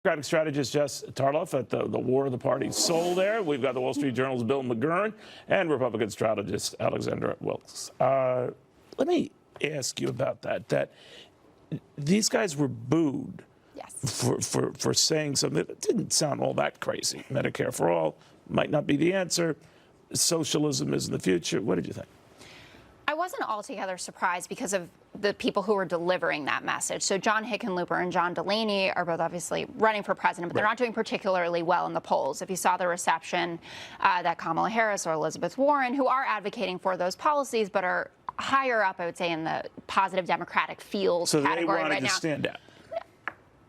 Democratic strategist Jess Tarloff at the War of the Parties Soul there. We've got the Wall Street Journal's Bill McGurn and Republican strategist Alexandra Wilkes. Let me ask you about that these guys were booed for saying something that didn't sound all that crazy. Medicare for all might not be the answer. Socialism is in the future. What did you think? I wasn't altogether surprised because of the people who were delivering that message. So John Hickenlooper and John Delaney are both obviously running for president, but they're not doing particularly well in the polls. If you saw the reception that Kamala Harris or Elizabeth Warren, who are advocating for those policies, but are higher up, I would say, in the positive Democratic feels category right now. So they wanted to stand out.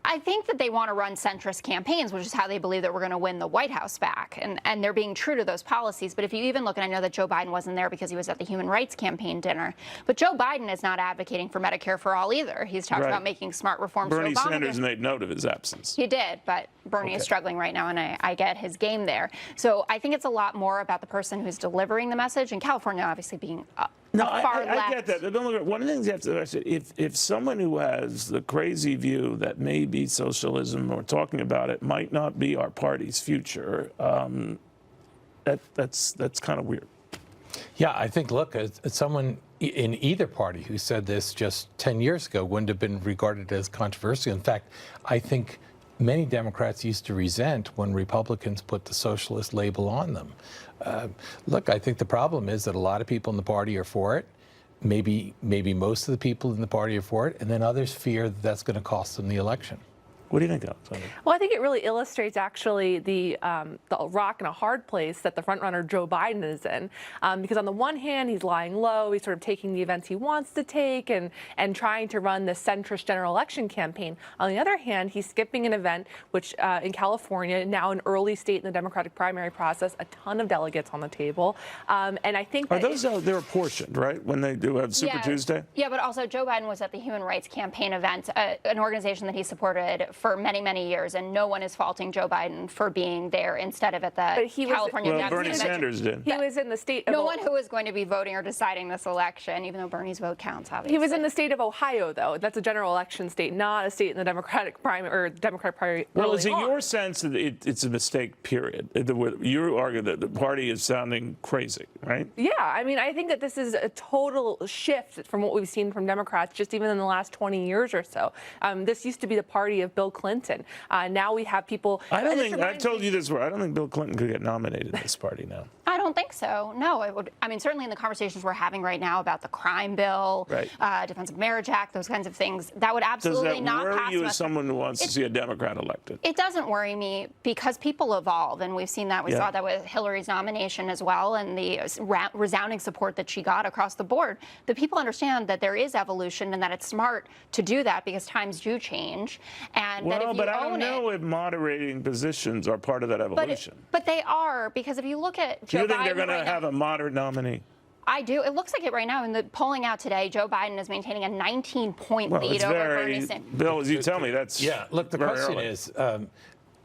I think that they want to run centrist campaigns, which is how they believe that we're going to win the White House back. And they're being true to those policies. But if you even look, and I know that Joe Biden wasn't there because he was at the Human Rights Campaign dinner, but Joe Biden is not advocating for Medicare for all either. He's talked about making smart reforms. Bernie Sanders made note of his absence. He did, but Bernie is struggling right now, and I get his game there. So I think it's a lot more about the person who's delivering the message, and California obviously being No, I get that. One of the things you have to understand, if someone who has the crazy view that maybe socialism or talking about it might not be our party's future, that's kind of weird. Yeah, I think, look, someone in either party who said this just 10 years ago wouldn't have been regarded as controversial. In fact, I think many Democrats used to resent when Republicans put the socialist label on them. Look, I think the problem is that a lot of people in the party are for it. Maybe most of the people in the party are for it, and then others fear that that's going to cost them the election. What do you think, Alexander? Well, I think it really illustrates actually the rock and a hard place that the frontrunner Joe Biden is in. Because on the one hand, he's lying low, he's sort of taking the events he wants to take and trying to run the centrist general election campaign. On the other hand, he's skipping an event which in California, now an early state in the Democratic primary process, a ton of delegates on the table. And I think that they're apportioned, right, when they do have Super Tuesday? Yeah, but also Joe Biden was at the Human Rights Campaign event, an organization that he supported for many, many years, and no one is faulting Joe Biden for being there instead of at the California. Well, Bernie Sanders did. He was in the state of no one who is going to be voting or deciding this election, even though Bernie's vote counts, obviously. He was in the state of Ohio, though. That's a general election state, not a state in the Democratic primary or Democratic Party. Well, is it your sense that it's a mistake, period? You argue that the party is sounding crazy, right? Yeah, I mean, I think that this is a total shift from what we've seen from Democrats just even in the last 20 years or so. This used to be the party of Bill Clinton. Now we have people. I don't think I've told you this before. I don't think Bill Clinton could get nominated in this party now. I don't think so. No, it would. I mean, certainly in the conversations we're having right now about the crime bill, Defense of Marriage Act, those kinds of things, that would absolutely not pass. Does that worry you as someone who wants to see a Democrat elected? It doesn't worry me because people evolve, and we've seen that. We saw that with Hillary's nomination as well, and the resounding support that she got across the board. The people understand that there is evolution and that it's smart to do that because times do change, and that if you I don't know if moderating positions are part of that evolution. But they are, because if you look at Joe Biden, do you think they're going to have a moderate nominee? I do. It looks like it right now. In the polling out today, Joe Biden is maintaining a 19-point lead over Bernie Sanders. Bill, as you tell me, that's look, the question is,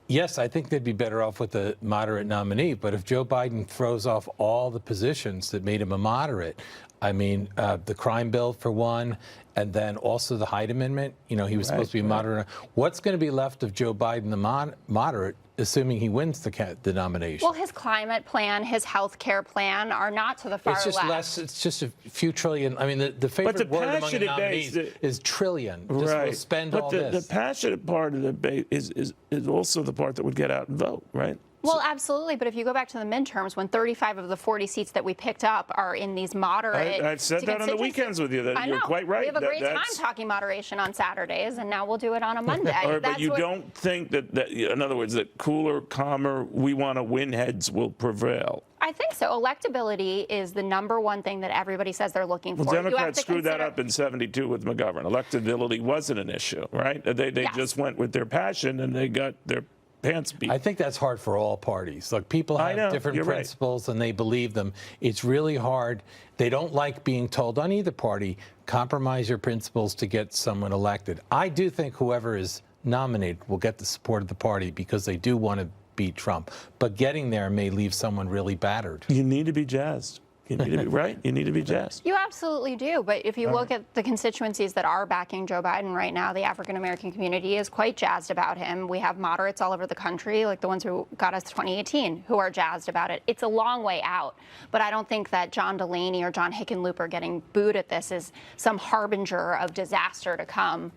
yes, I think they'd be better off with a moderate nominee. But if Joe Biden throws off all the positions that made him a moderate, I mean, the crime bill for one, and then also the Hyde Amendment, he was supposed to be moderate. What's going to be left of Joe Biden, the moderate, assuming he wins the nomination? Well, his climate plan, his health care plan are not to the far left. It's just less. It's just a few trillion. I mean, the favorite word among the nominees is trillion. Just we'll spend all this. But the passionate part of the debate is also the part that would get out and vote, right? Well, absolutely. But if you go back to the midterms, when 35 of the 40 seats that we picked up are in these moderate... I've said that on the weekends with you. You're quite right. We have a great time talking moderation on Saturdays, and now we'll do it on a Monday. But you don't think that, in other words, that cooler, calmer, we want to win heads will prevail? I think so. Electability is the #1 thing that everybody says they're looking for. Well, Democrats screwed that up in '72 with McGovern. Electability wasn't an issue, right? They just went with their passion, and they got their pants beat. I think that's hard for all parties. Look, people have different principles and they believe them. It's really hard. They don't like being told on either party, compromise your principles to get someone elected. I do think whoever is nominated will get the support of the party because they do want to beat Trump. But getting there may leave someone really battered. You need to be jazzed. You need to be right. You need to be jazzed. You absolutely do. But if you look at the constituencies that are backing Joe Biden right now, the African American community is quite jazzed about him. We have moderates all over the country, like the ones who got us 2018, who are jazzed about it. It's a long way out. But I don't think that John Delaney or John Hickenlooper getting booed at this is some harbinger of disaster to come.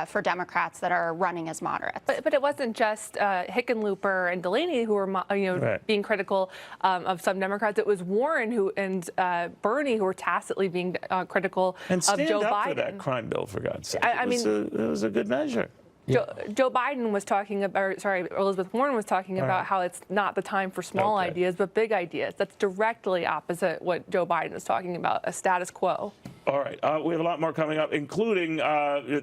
For Democrats that are running as moderates. But it wasn't just Hickenlooper and Delaney who were, Right. being critical of some Democrats. It was Warren and Bernie who were tacitly being critical And of stand Joe up Biden. for that crime bill, for God's sake. I mean, it was a good measure. Joe Biden was talking about, Elizabeth Warren was talking about how it's not the time for small ideas, but big ideas. That's directly opposite what Joe Biden is talking about, a status quo. All right. We have a lot more coming up, including the